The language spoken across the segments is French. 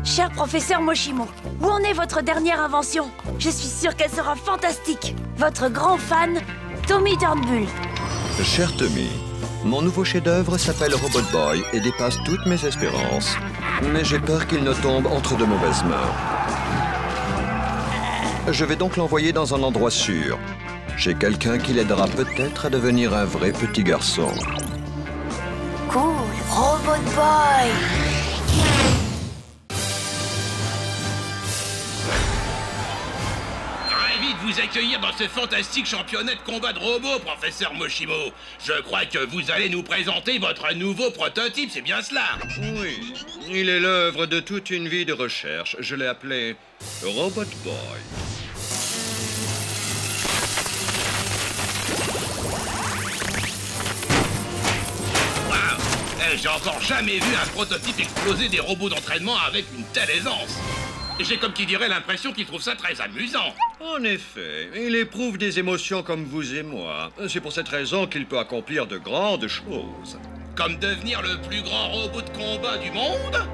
Cher professeur Moshimo, où en est votre dernière invention? Je suis sûre qu'elle sera fantastique. Votre grand fan, Tommy Turnbull. Cher Tommy, mon nouveau chef-d'œuvre s'appelle Robot Boy et dépasse toutes mes espérances. Mais j'ai peur qu'il ne tombe entre de mauvaises mains. Je vais donc l'envoyer dans un endroit sûr. Chez quelqu'un qui l'aidera peut-être à devenir un vrai petit garçon. Cool, Robot Boy. Ravi de vous accueillir dans ce fantastique championnat de combat de robots, professeur Moshimo. Je crois que vous allez nous présenter votre nouveau prototype, c'est bien cela? Oui, il est l'œuvre de toute une vie de recherche. Je l'ai appelé Robot Boy. J'ai encore jamais vu un prototype exploser des robots d'entraînement avec une telle aisance. J'ai comme qui dirait l'impression qu'il trouve ça très amusant. En effet, il éprouve des émotions comme vous et moi. C'est pour cette raison qu'il peut accomplir de grandes choses. Comme devenir le plus grand robot de combat du monde?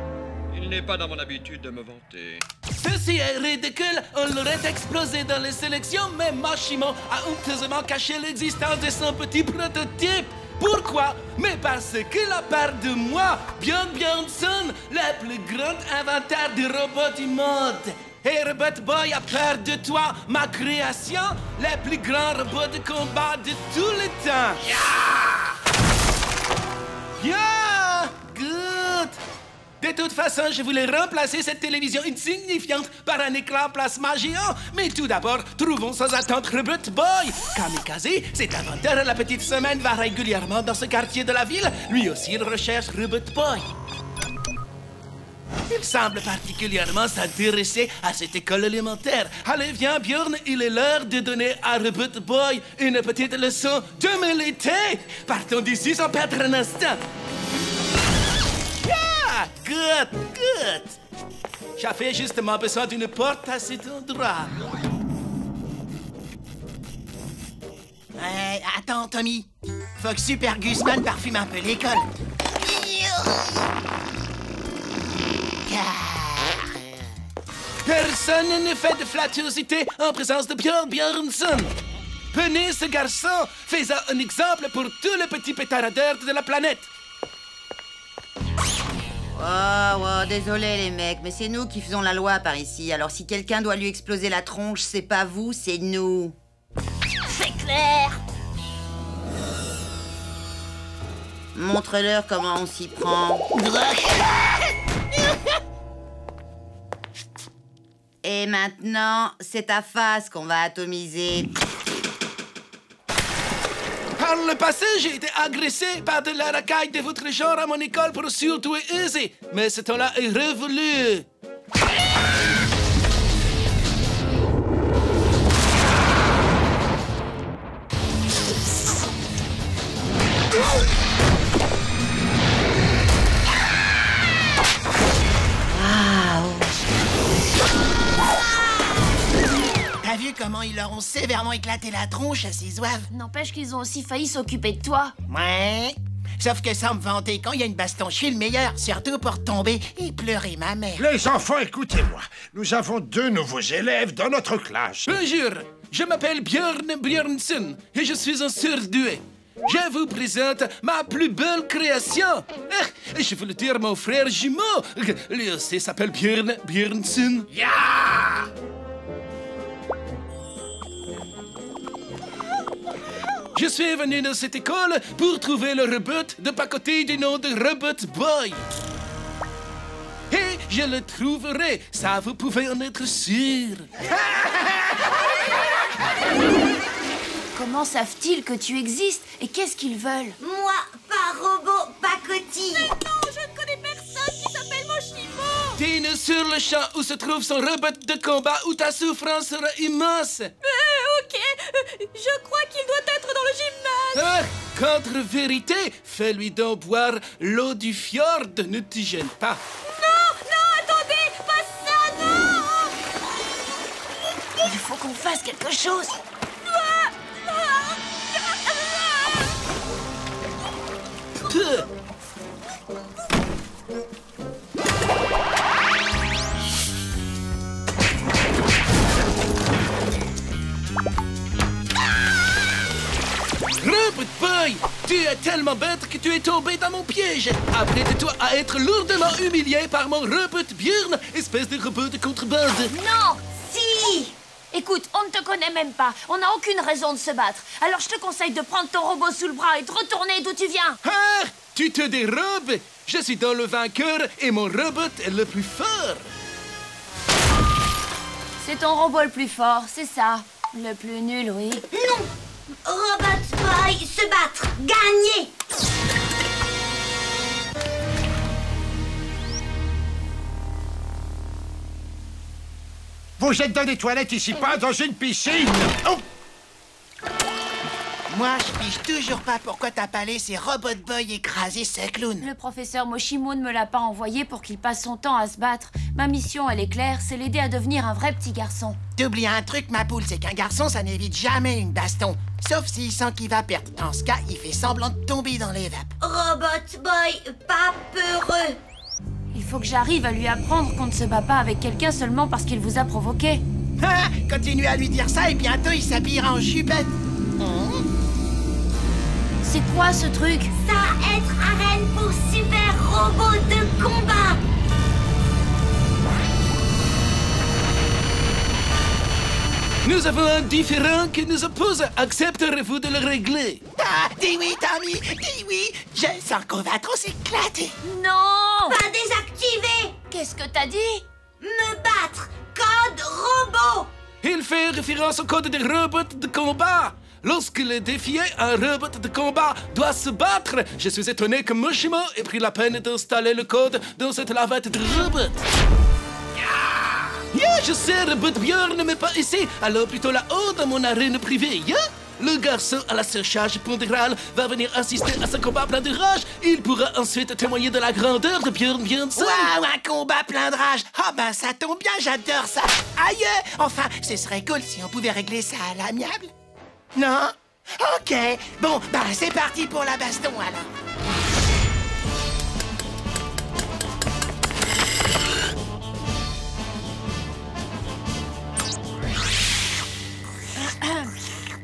Il n'est pas dans mon habitude de me vanter. Ceci est ridicule, on l'aurait explosé dans les sélections, mais Moshimo a honteusement caché l'existence de son petit prototype. Pourquoi? Mais parce qu'il a peur de moi, Björn Björnsson, le plus grand inventeur de robots du monde. Et Robot Boy a peur de toi, ma création, le plus grand robot de combat de tous les temps. Yeah! Good! De toute façon, je voulais remplacer cette télévision insignifiante par un écran plasma géant. Mais tout d'abord, trouvons sans attendre Robot Boy. Kamikaze, cet inventeur à la petite semaine, va régulièrement dans ce quartier de la ville. Lui aussi, il recherche Robot Boy. Il semble particulièrement s'intéresser à cette école élémentaire. Allez, viens, Björn, il est l'heure de donner à Robot Boy une petite leçon d'humilité. Partons d'ici sans perdre un instant. Good, good. J'avais justement besoin d'une porte à cet endroit. Attends, Tommy. Faut que Super Guzman parfume un peu l'école. Personne ne fait de flattuosité en présence de Björn Björnsson. Prenez ce garçon, fais-en un exemple pour tous les petits pétaradeurs de la planète. Oh, désolé les mecs, mais c'est nous qui faisons la loi par ici. Alors si quelqu'un doit lui exploser la tronche, c'est pas vous, c'est nous. C'est clair. Montre-leur comment on s'y prend. Et maintenant, c'est ta face qu'on va atomiser. Par le passé, j'ai été agressé par de la racaille de votre genre à mon école pour surtout et user. Mais ce temps-là est révolu. T'as vu comment ils leur ont sévèrement éclaté la tronche à ces zouaves? N'empêche qu'ils ont aussi failli s'occuper de toi. Ouais. Sauf que sans me vanter, quand il y a une baston, je suis le meilleur. Surtout pour tomber et pleurer ma mère. Les enfants, écoutez-moi. Nous avons 2 nouveaux élèves dans notre classe. Bonjour, je m'appelle Björn Björnsson et je suis un surdoué. Je vous présente ma plus belle création. Je veux le dire mon frère jumeau. Lui aussi s'appelle Björn Björnsson. Je suis venu dans cette école pour trouver le robot de pacotille du nom de Robot Boy. Et je le trouverai, ça vous pouvez en être sûr. Comment savent-ils que tu existes et qu'est-ce qu'ils veulent? Moi, pas robot, pacotille. Mais non, je ne connais personne qui s'appelle Moshimo. Dîne sur le champ où se trouve son robot de combat où ta souffrance sera immense. Ok, je crois qu'il doit être dans le gymnase. Contre-vérité, fais-lui donc boire l'eau du fjord, ne t'y gêne pas. Non, attendez, pas ça, non. Il faut qu'on fasse quelque chose. Boy, tu es tellement bête que tu es tombé dans mon piège. Apprête-toi à être lourdement humilié par mon robot Björn, espèce de robot de contrebande. Non! Si! Écoute, on ne te connaît même pas. On n'a aucune raison de se battre. Alors je te conseille de prendre ton robot sous le bras et de retourner d'où tu viens. Ah, tu te dérobes. Je suis dans le vainqueur et mon robot est le plus fort. C'est ton robot le plus fort, c'est ça. Le plus nul, oui. Non! Robot Boy, se battre! Gagner! Vous êtes dans des toilettes ici, pas dans une piscine! Oh! Moi, je pige toujours pas pourquoi t'as pas laissé Robot Boy écraser ce clown. Le professeur Moshimo ne me l'a pas envoyé pour qu'il passe son temps à se battre. Ma mission, elle est claire, c'est l'aider à devenir un vrai petit garçon. T'oublies un truc, ma poule, c'est qu'un garçon, ça n'évite jamais une baston. Sauf s'il sent qu'il va perdre. Dans ce cas, il fait semblant de tomber dans les vapes. Robot Boy, pas peureux! Il faut que j'arrive à lui apprendre qu'on ne se bat pas avec quelqu'un seulement parce qu'il vous a provoqué. Ah, continuez à lui dire ça et bientôt il s'habillera en jupette. C'est quoi ce truc? Ça être arène pour super robot de combat! Nous avons un différend qui nous oppose. Accepterez-vous de le régler? Ah, dis oui, Tommy, dis oui. Je sens qu'on va trop s'éclater. Non! Pas désactivé! Qu'est-ce que t'as dit? Me battre! Code robot! Il fait référence au code des robots de combat. Lorsqu'il est défié, un robot de combat doit se battre. Je suis étonné que Moshimo ait pris la peine d'installer le code dans cette lavette de robot. Je sais, Robot Björn ne m'est pas ici, alors plutôt là-haut dans mon arène privée. Le garçon à la surcharge pondérale va venir assister à ce combat plein de rage. Il pourra ensuite témoigner de la grandeur de Björn Björnsson. Waouh, un combat plein de rage. Ah ben ça tombe bien, j'adore ça. Aïe, enfin, ce serait cool si on pouvait régler ça à l'amiable. Non? Ok, bon, ben c'est parti pour la baston alors.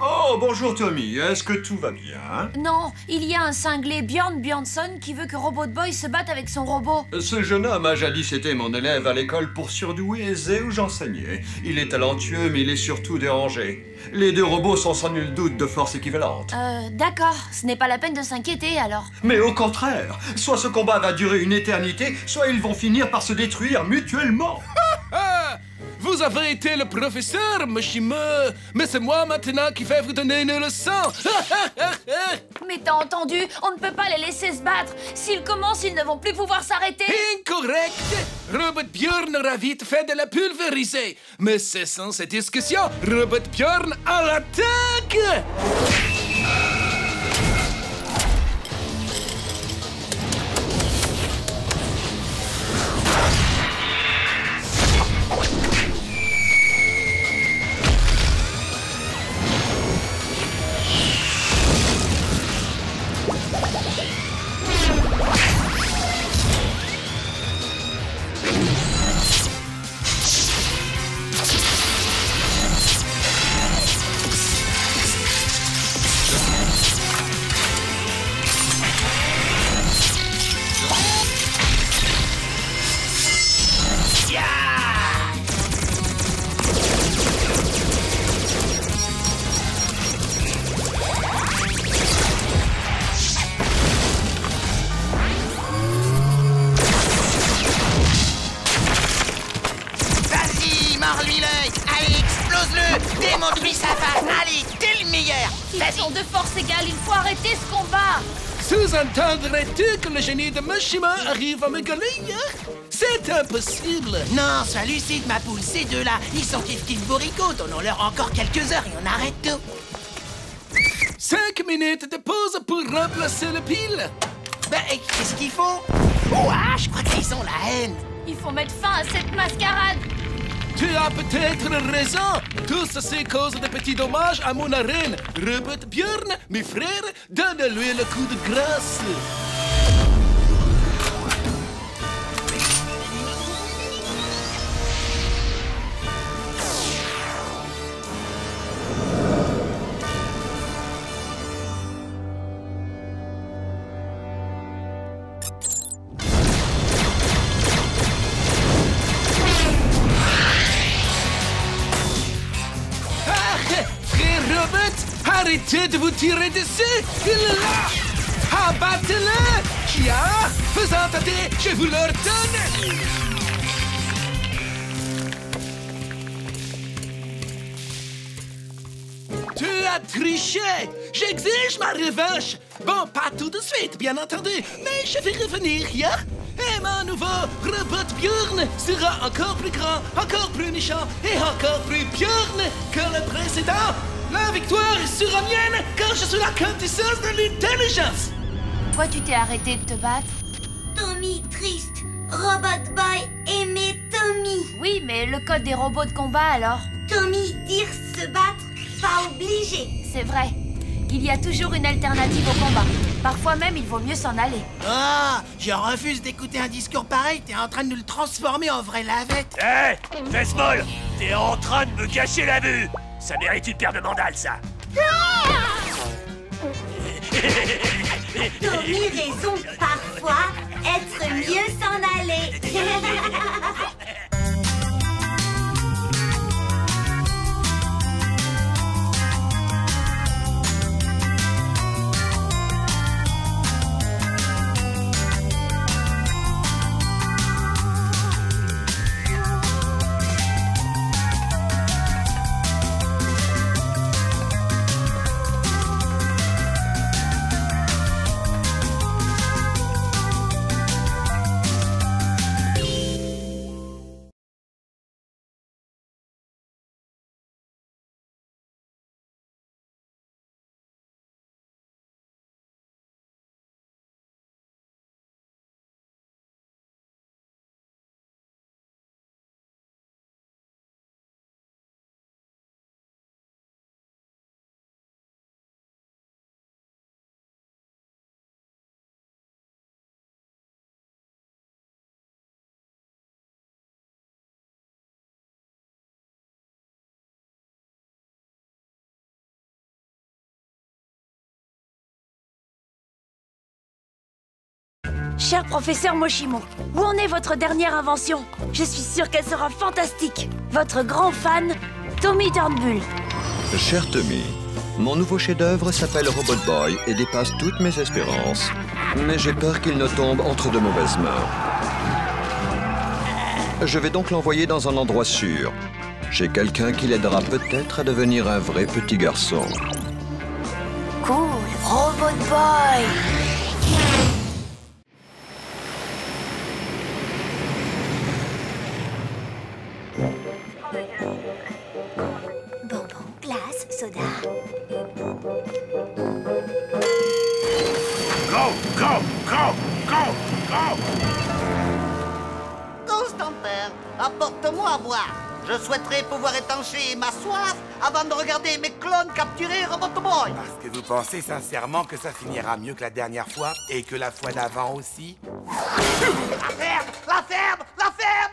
Oh, bonjour Tommy, est-ce que tout va bien? Non, il y a un cinglé Björn Björnsson qui veut que Robot Boy se batte avec son robot. Ce jeune homme a jadis été mon élève à l'école pour surdoués aisés où j'enseignais. Il est talentueux, mais il est surtout dérangé. Les deux robots sont sans nul doute de force équivalente. D'accord, ce n'est pas la peine de s'inquiéter alors. Mais au contraire, soit ce combat va durer une éternité, soit ils vont finir par se détruire mutuellement. Vous avez été le professeur, Moshimo, mais c'est moi maintenant qui vais vous donner une leçon. Mais t'as entendu, on ne peut pas les laisser se battre. S'ils commencent, ils ne vont plus pouvoir s'arrêter. Incorrect. Robot Björn aura vite fait de la pulvériser. Mais cessons cette discussion. Robot Björn à l'attaque. Mords-lui l'œil. Allez, explose-le. Démonte-lui sa face. Allez, t'es le meilleur. Ils sont de force égale, il faut arrêter ce combat. Sous-entendrais-tu que le génie de Moshimo arrive à me gagner? C'est impossible. Non, sois lucide, ma poule. Ces deux-là, ils sont kiff-kiff bourricots. Donnons-leur encore quelques heures et on arrête tout. 5 minutes de pause pour remplacer le pile. Ben, qu'est-ce qu'ils font? Ouah, je crois qu'ils ont la haine. Il faut mettre fin à cette mascarade. Tu as peut-être raison. Tout ceci cause de petits dommages à mon arène. Robot Björn, mes frères, donne-lui le coup de grâce. Arrêtez de vous tirer dessus! Il est là! Abattez-le! Kia! Faisant tâter, je vous l'ordonne! Tu as triché! J'exige ma revanche! Bon, pas tout de suite, bien entendu, mais je vais revenir, ya? Et mon nouveau robot Bjorn sera encore plus grand, encore plus méchant et encore plus Bjorn que le précédent! La victoire sera mienne car je suis la quintessence de l'intelligence! Toi, tu t'es arrêté de te battre? Tommy triste. Robot Boy aimait Tommy. Oui, mais le code des robots de combat, alors? Tommy dire se battre, pas obligé. C'est vrai. Il y a toujours une alternative au combat. Parfois même, il vaut mieux s'en aller. Ah, je refuse d'écouter un discours pareil. T'es en train de nous le transformer en vraie lavette. Hé, fesse molle, t'es en train de me cacher la vue. Ça mérite une paire de mandales, ça. Tommy raison, parfois, être mieux s'en aller. Cher professeur Moshimo, où en est votre dernière invention? Je suis sûre qu'elle sera fantastique. Votre grand fan, Tommy Turnbull. Cher Tommy, mon nouveau chef-d'œuvre s'appelle Robot Boy et dépasse toutes mes espérances. Mais j'ai peur qu'il ne tombe entre de mauvaises mains. Je vais donc l'envoyer dans un endroit sûr. Chez quelqu'un qui l'aidera peut-être à devenir un vrai petit garçon. Cool, Robot Boy. Bonbon, glace, soda. Go, go, go, go, go! Constantin, apporte-moi à boire. Je souhaiterais pouvoir étancher ma soif avant de regarder mes clones capturer Robot Boy. Parce que vous pensez sincèrement que ça finira mieux que la dernière fois et que la fois d'avant aussi? La ferme! La ferme! La ferme!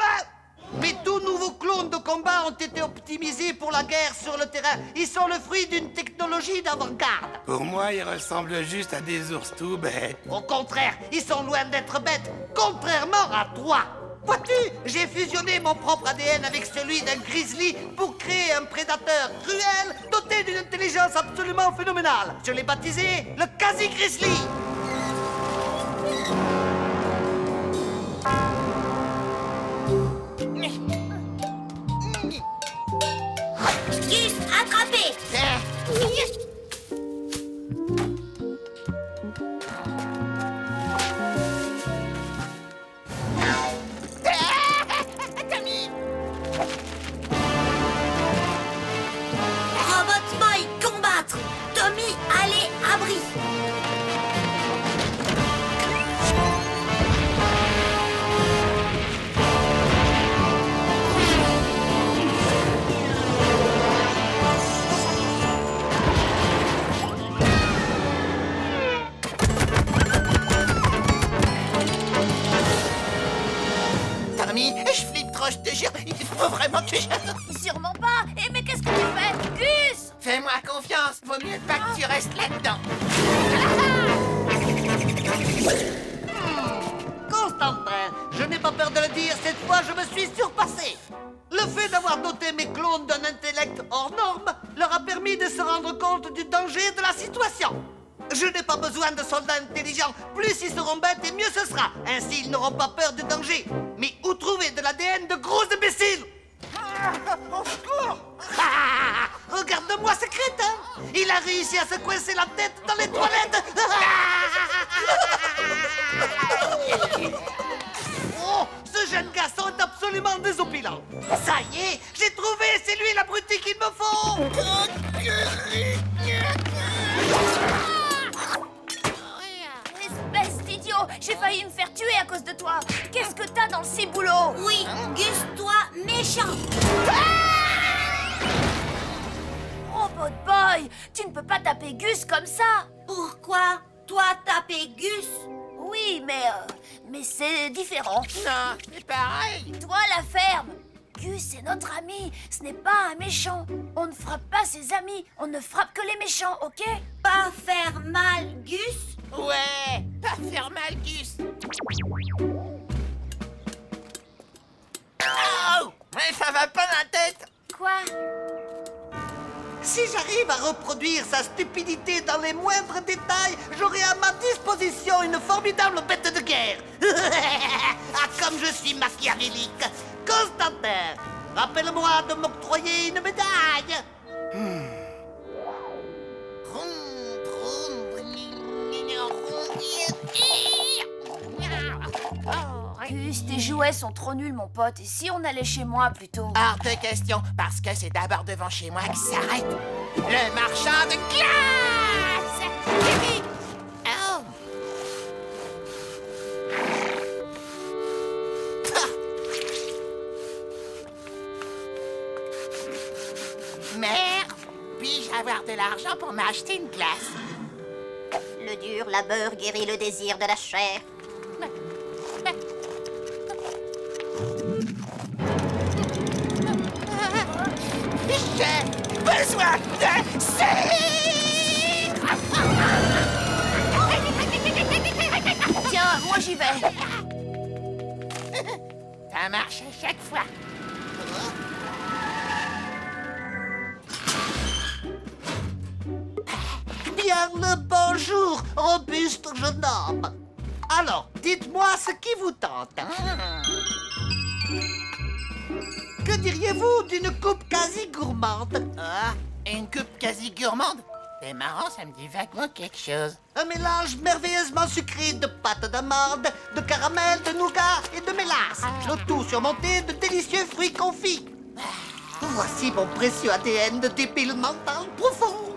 Mes tout nouveaux clones de combat ont été optimisés pour la guerre sur le terrain. Ils sont le fruit d'une technologie d'avant-garde. Pour moi, ils ressemblent juste à des ours tout bêtes. Au contraire, ils sont loin d'être bêtes, contrairement à toi. Vois-tu, j'ai fusionné mon propre ADN avec celui d'un grizzly pour créer un prédateur cruel doté d'une intelligence absolument phénoménale. Je l'ai baptisé le quasi-grizzly. Gus, attrapé. Robot Boy, combattre. Tommy, allez, abri. Tommy, je flippe trop, je te jure. Il faut vraiment que je... Sûrement pas. Eh, mais qu'est-ce que tu fais? Gus! Fais-moi confiance. Vaut mieux pas que tu restes là-dedans. Constantin, je n'ai pas peur de le dire, cette fois je me suis surpassé. Le fait d'avoir doté mes clones d'un intellect hors norme leur a permis permis de se rendre compte du danger de la situation. Je n'ai pas besoin de soldats intelligents. Plus ils seront bêtes et mieux ce sera. Ainsi, ils n'auront pas peur du danger. Mais où trouver de l'ADN de gros imbéciles? Au secours! Regarde-moi ce crétin! Il a réussi à se coincer la tête dans les toilettes! Oh, ce jeune garçon est absolument désopilant! Ça y est, j'ai trouvé! C'est lui l'abruti qu'il me faut! Espèce d'idiot! J'ai failli me faire tuer à cause de toi! Qu'est-ce que t'as dans le ciboulot? Oui, Gus, toi, méchant. Robot Boy! Tu ne peux pas taper Gus comme ça! Pourquoi? Toi, taper Gus? Oui, mais c'est différent. Non, c'est pareil. Toi, la ferme! Gus est notre ami, ce n'est pas un méchant. On ne frappe pas ses amis, on ne frappe que les méchants, ok? Pas faire mal, Gus? Ouais, pas faire mal, Gus. Oh! Mais ça va pas la tête. Quoi? Si j'arrive à reproduire sa stupidité dans les moindres détails, j'aurai à ma disposition une formidable bête de guerre. Ah, comme je suis machiavélique. Constantin, rappelle-moi de m'octroyer une médaille. Gus, tes jouets sont trop nuls, mon pote. Et si on allait chez moi plutôt? Hors de question, parce que c'est d'abord devant chez moi que s'arrête le marchand de glace. Oh. Mère, puis-je avoir de l'argent pour m'acheter une glace? Le dur labeur guérit le désir de la chair. J'ai besoin de sucre! Tiens, moi j'y vais. Ça marche à chaque fois. Bien le bonjour, robuste jeune homme. Alors, dites-moi ce qui vous tente. Que diriez-vous d'une coupe quasi gourmande? Ah, une coupe quasi gourmande? C'est marrant, ça me dit vaguement quelque chose. Un mélange merveilleusement sucré de pâte d'amande, de caramel, de nougat et de mélasse. Le tout surmonté de délicieux fruits confits. Voici mon précieux ADN de débile mental profond.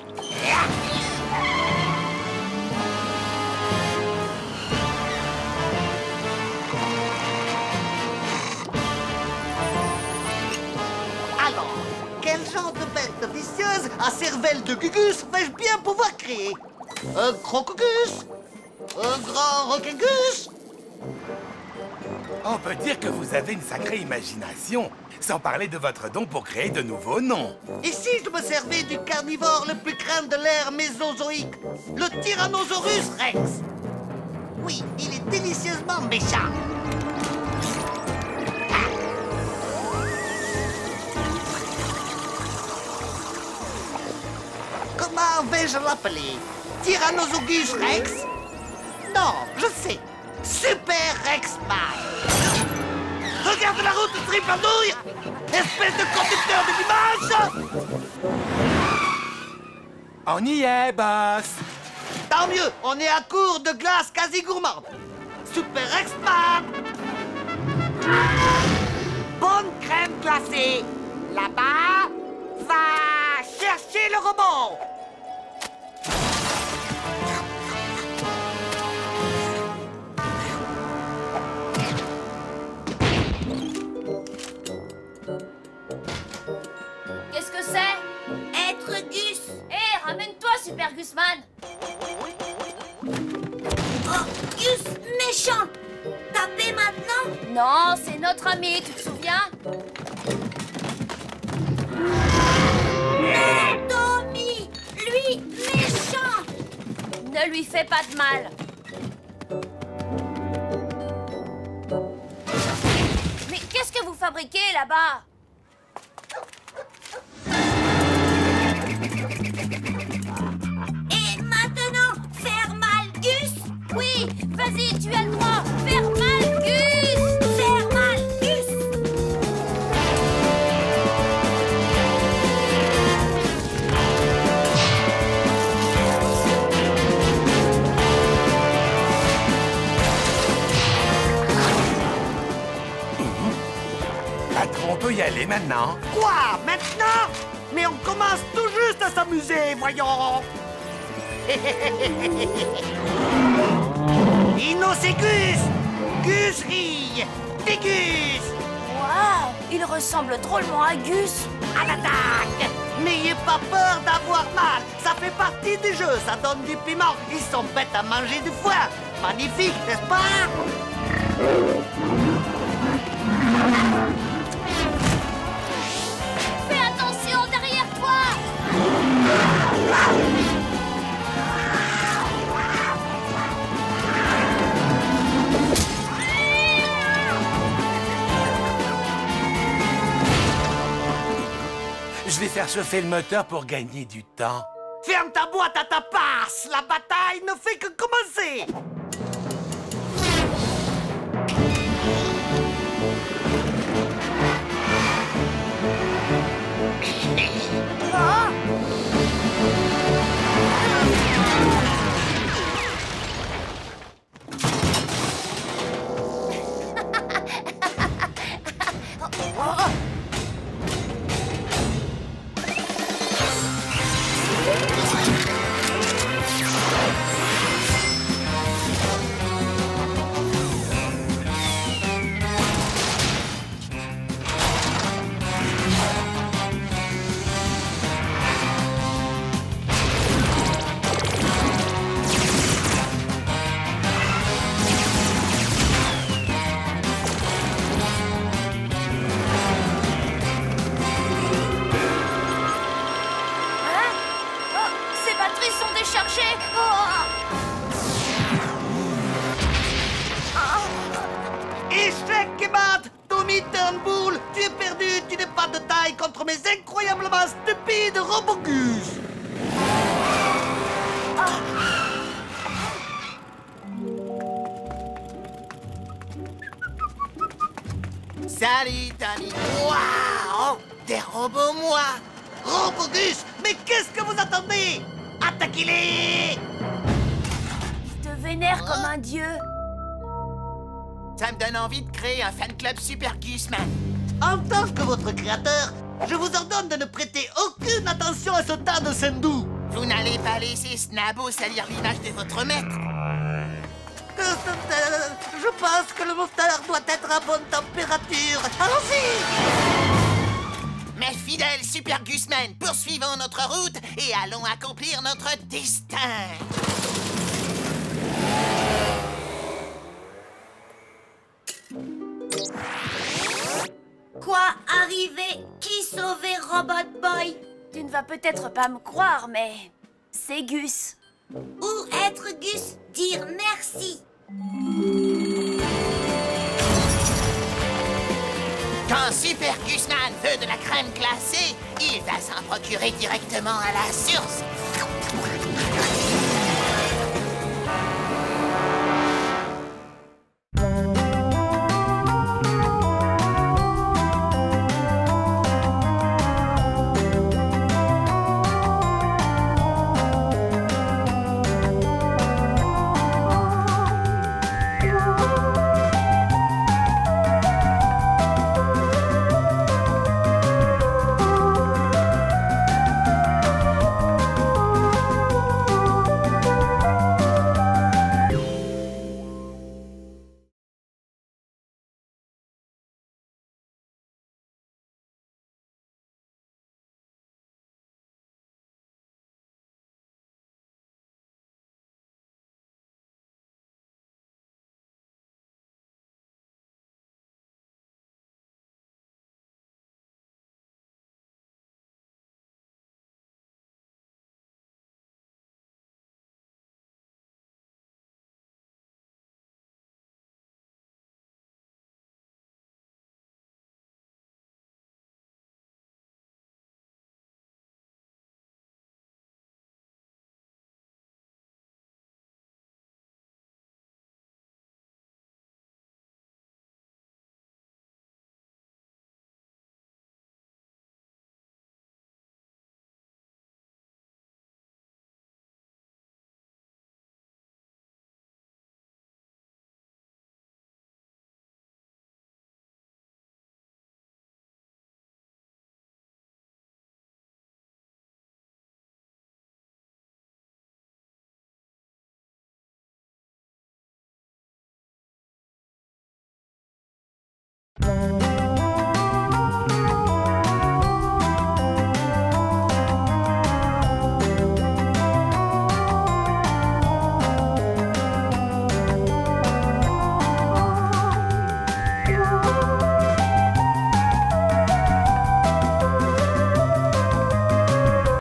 Alors, quel genre de bête vicieuse à cervelle de Gugus vais-je bien pouvoir créer? Un crocogus? Un grand roquegus? On peut dire que vous avez une sacrée imagination, sans parler de votre don pour créer de nouveaux noms. Et si je me servais du carnivore le plus craint de l'ère mésozoïque, le Tyrannosaurus Rex? Oui, il est délicieusement méchant. Comment vais-je l'appeler? Tyrannosaurus Rex? Non, je sais. Super Rexman. Regarde la route triple andouille! Espèce de conducteur de dimanche! On y est, boss! Tant mieux, on est à court de glace quasi gourmande. Super Rexman! Bonne crème glacée. Là-bas, va chercher le robot! Qu'est-ce que c'est? Être Gus. Hé, ramène-toi, Super Gusman. Oh, Gus méchant. Taper maintenant? Non, c'est notre ami, tu te souviens? Non, Tommy. Lui, méchant. Ne lui fais pas de mal. Mais qu'est-ce que vous fabriquez là-bas? Vas-y, vas-y, tu as le droit. Faire mal, Gus. Faire mal, Gus. Patron, on peut y aller maintenant? Quoi, maintenant? Mais on commence tout juste à s'amuser, voyons. Ino, c'est Gus. Gus rit. Des Gus. Waouh, il ressemble drôlement à Gus. À l'attaque. N'ayez pas peur d'avoir mal. Ça fait partie du jeu, ça donne du piment. Ils sont bêtes à manger du foie. Magnifique, n'est-ce pas? Fais attention derrière toi. Je vais faire chauffer le moteur pour gagner du temps. Ferme ta boîte à ta passe. La bataille ne fait que commencer. Échec et mat, Tommy Turnbull, tu es perdu, tu n'es pas de taille contre mes incroyablement stupides Robogus. Salut, Tommy. Waouh! Des robots, moi! Robogus, mais qu'est-ce que vous attendez? Attaquez-les! Je te vénère comme un dieu. Ça me donne envie de créer un fan club Super Gusman. En tant que votre créateur, je vous ordonne de ne prêter aucune attention à ce tas de sendou. Vous n'allez pas laisser Snabo salir l'image de votre maître. Je pense que le moteur doit être à bonne température. Allons-y! Mes fidèles Super Gusmen, poursuivons notre route et allons accomplir notre destin. Quoi arriver? Qui sauver Robot Boy? Tu ne vas peut-être pas me croire, mais c'est Gus. Où être Gus? Dire merci. Quand Super Gusman veut de la crème glacée, il va s'en procurer directement à la source.